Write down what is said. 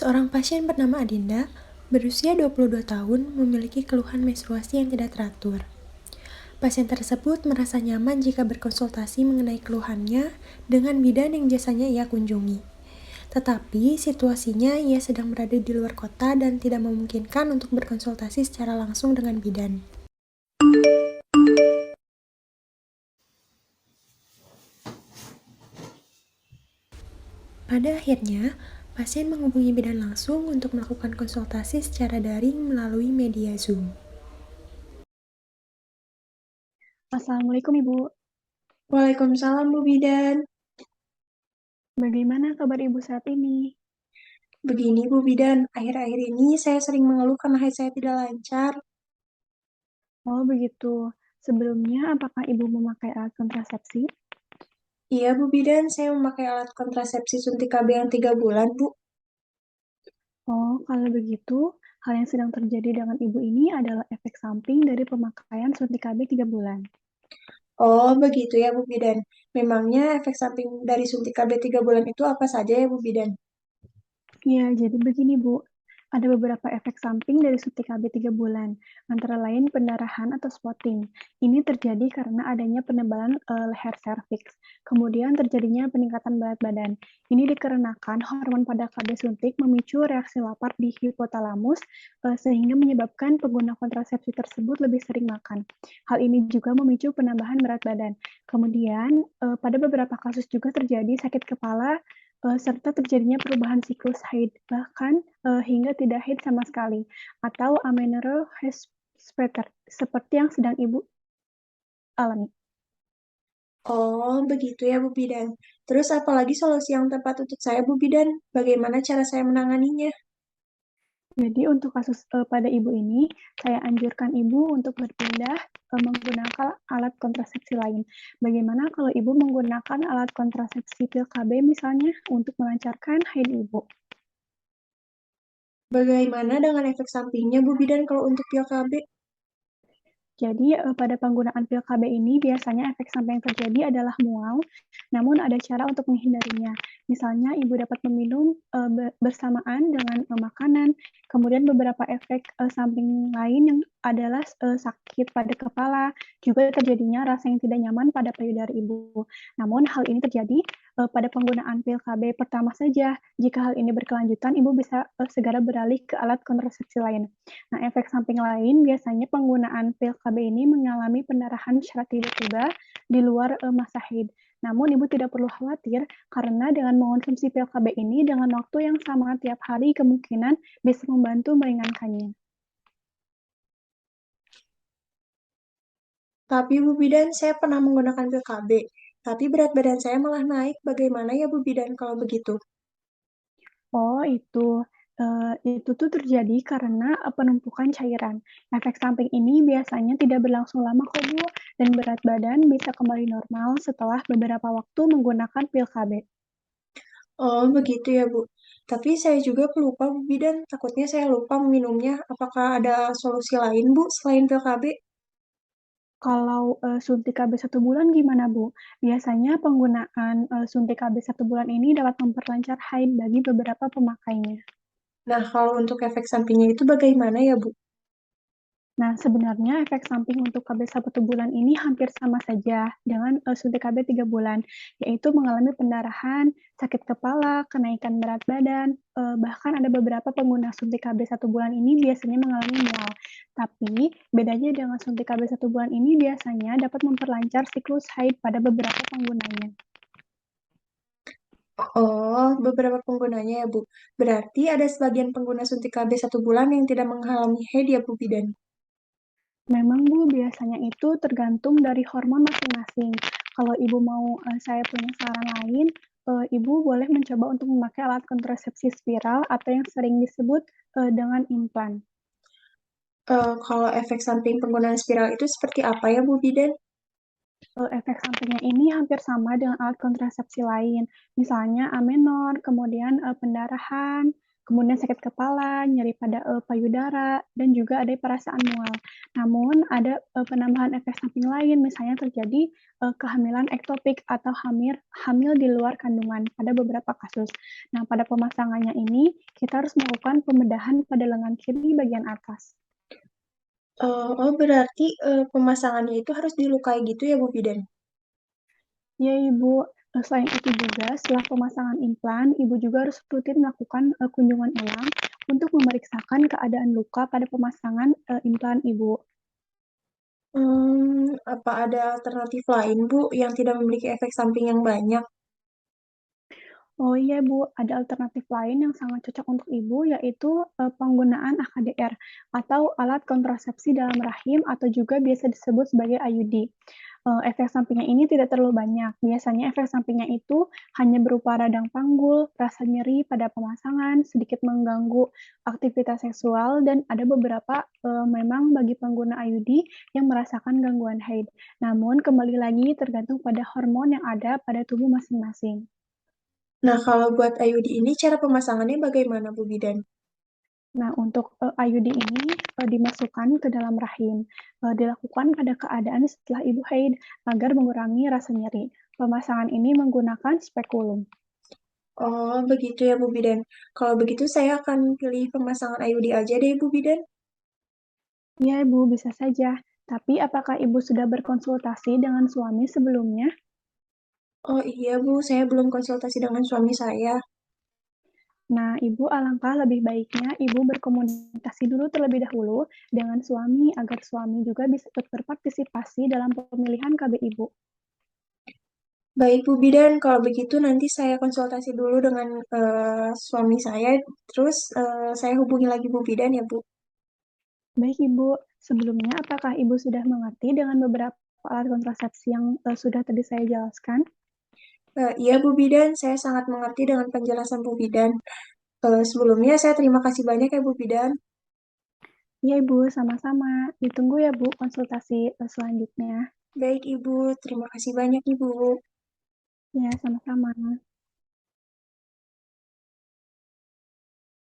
Seorang pasien bernama Adinda, berusia 22 tahun, memiliki keluhan menstruasi yang tidak teratur. Pasien tersebut merasa nyaman jika berkonsultasi mengenai keluhannya dengan bidan yang biasanya ia kunjungi. Tetapi situasinya ia sedang berada di luar kota dan tidak memungkinkan untuk berkonsultasi secara langsung dengan bidan. Pada akhirnya, pasien menghubungi bidan langsung untuk melakukan konsultasi secara daring melalui media Zoom. Assalamualaikum Ibu. Waalaikumsalam Bu Bidan. Bagaimana kabar Ibu saat ini? Begini Bu Bidan, akhir-akhir ini saya sering mengeluh karena haid saya tidak lancar. Oh begitu. Sebelumnya apakah Ibu memakai alat kontrasepsi? Iya Bu Bidan, saya memakai alat kontrasepsi suntik KB yang 3 bulan Bu. Oh kalau begitu, hal yang sedang terjadi dengan Ibu ini adalah efek samping dari pemakaian suntik KB 3 bulan. Oh begitu ya Bu Bidan. Memangnya efek samping dari suntik KB 3 bulan itu apa saja ya Bu Bidan? Ya, jadi begini Bu, ada beberapa efek samping dari suntik KB 3 bulan, antara lain pendarahan atau spotting. Ini terjadi karena adanya penebalan leher serviks. Kemudian terjadinya peningkatan berat badan. Ini dikarenakan hormon pada KB suntik memicu reaksi lapar di hipotalamus, sehingga menyebabkan pengguna kontrasepsi tersebut lebih sering makan. Hal ini juga memicu penambahan berat badan. Kemudian, pada beberapa kasus juga terjadi sakit kepala, serta terjadinya perubahan siklus haid, bahkan hingga tidak haid sama sekali, atau amenorrhea seperti yang sedang Ibu alami. Oh begitu ya Bu Bidan. Terus apalagi solusi yang tepat untuk saya Bu Bidan? Bagaimana cara saya menanganinya? Jadi untuk kasus pada Ibu ini, saya anjurkan Ibu untuk berpindah menggunakan alat kontrasepsi lain. Bagaimana kalau Ibu menggunakan alat kontrasepsi pil KB misalnya untuk melancarkan haid Ibu? Bagaimana dengan efek sampingnya Bu Bidan kalau untuk pil KB? Jadi, pada penggunaan pil KB ini biasanya efek samping yang terjadi adalah mual, namun ada cara untuk menghindarinya. Misalnya Ibu dapat meminum, bersamaan dengan, makanan, kemudian beberapa efek, samping lain yang adalah, sakit pada kepala, juga terjadinya rasa yang tidak nyaman pada payudara Ibu. Namun hal ini terjadi, pada penggunaan pil KB pertama saja. Jika hal ini berkelanjutan, Ibu bisa, segera beralih ke alat kontrasepsi lain. Nah, efek samping lain biasanya penggunaan pil KB ini mengalami pendarahan secara tiba-tiba di luar masa haid. Namun, Ibu tidak perlu khawatir karena dengan mengonsumsi pil KB ini dengan waktu yang sama tiap hari kemungkinan bisa membantu meringankannya. Tapi Bu Bidan, saya pernah menggunakan pil KB, tapi berat badan saya malah naik. Bagaimana ya Bu Bidan kalau begitu? Oh, itu tuh terjadi karena penumpukan cairan. Efek samping ini biasanya tidak berlangsung lama kok, Bu, dan berat badan bisa kembali normal setelah beberapa waktu menggunakan pil KB. Oh, begitu ya Bu. Tapi saya juga pelupa Bu Bidan, takutnya saya lupa meminumnya. Apakah ada solusi lain Bu selain pil KB? Kalau, suntik KB 1 bulan gimana, Bu? Biasanya penggunaan, suntik KB 1 bulan ini dapat memperlancar haid bagi beberapa pemakainya. Nah, kalau untuk efek sampingnya itu bagaimana ya Bu? Nah, sebenarnya efek samping untuk KB 1 bulan ini hampir sama saja dengan, suntik KB 3 bulan, yaitu mengalami pendarahan, sakit kepala, kenaikan berat badan, bahkan ada beberapa pengguna suntik KB 1 bulan ini biasanya mengalami mual. Tapi, bedanya dengan suntik KB 1 bulan ini biasanya dapat memperlancar siklus haid pada beberapa penggunanya. Oh, beberapa penggunanya ya Bu. Berarti ada sebagian pengguna suntik KB 1 bulan yang tidak mengalami haid ya Bu Bidan? Memang Bu, biasanya itu tergantung dari hormon masing-masing. Kalau Ibu mau, saya punya saran lain, Ibu boleh mencoba untuk memakai alat kontrasepsi spiral atau yang sering disebut, dengan implan. Kalau efek samping penggunaan spiral itu seperti apa ya Bu Bidan? Efek sampingnya ini hampir sama dengan alat kontrasepsi lain, misalnya amenor, kemudian, pendarahan, kemudian sakit kepala, nyeri pada payudara, dan juga ada perasaan mual. Namun ada penambahan efek samping lain, misalnya terjadi kehamilan ektopik atau hamil hamil di luar kandungan pada beberapa kasus. Nah, pada pemasangannya ini kita harus melakukan pembedahan pada lengan kiri bagian atas. Oh, berarti pemasangannya itu harus dilukai gitu ya, Bu Bidan? Ya, Ibu. Selain itu juga, setelah pemasangan implan, Ibu juga harus rutin melakukan kunjungan ulang untuk memeriksakan keadaan luka pada pemasangan implan Ibu. Apa ada alternatif lain, Bu, yang tidak memiliki efek samping yang banyak? Oh iya Bu, ada alternatif lain yang sangat cocok untuk Ibu, yaitu penggunaan AKDR atau alat kontrasepsi dalam rahim atau juga biasa disebut sebagai IUD. Efek sampingnya ini tidak terlalu banyak. Biasanya efek sampingnya itu hanya berupa radang panggul, rasa nyeri pada pemasangan, sedikit mengganggu aktivitas seksual, dan ada beberapa memang bagi pengguna IUD yang merasakan gangguan haid. Namun kembali lagi tergantung pada hormon yang ada pada tubuh masing-masing. Nah, kalau buat IUD ini cara pemasangannya bagaimana, Bu Bidan? Nah, untuk IUD ini dimasukkan ke dalam rahim. Dilakukan pada keadaan setelah ibu haid agar mengurangi rasa nyeri. Pemasangan ini menggunakan spekulum. Oh, begitu ya, Bu Bidan. Kalau begitu, saya akan pilih pemasangan IUD aja deh, Bu Bidan. Ya, Ibu, bisa saja. Tapi apakah Ibu sudah berkonsultasi dengan suami sebelumnya? Oh iya, Bu, saya belum konsultasi dengan suami saya. Nah, Ibu alangkah lebih baiknya Ibu berkomunikasi dulu terlebih dahulu dengan suami agar suami juga bisa berpartisipasi dalam pemilihan KB Ibu. Baik, Bu Bidan, kalau begitu nanti saya konsultasi dulu dengan suami saya, terus saya hubungi lagi Bu Bidan ya, Bu. Baik Ibu, sebelumnya apakah Ibu sudah mengerti dengan beberapa alat kontrasepsi yang sudah tadi saya jelaskan? Iya, Bu Bidan, saya sangat mengerti dengan penjelasan Bu Bidan. Sebelumnya, saya terima kasih banyak ya, Bu Bidan. Iya Ibu, sama-sama. Ditunggu ya Bu konsultasi selanjutnya. Baik, Ibu. Terima kasih banyak, Ibu. Ya, sama-sama.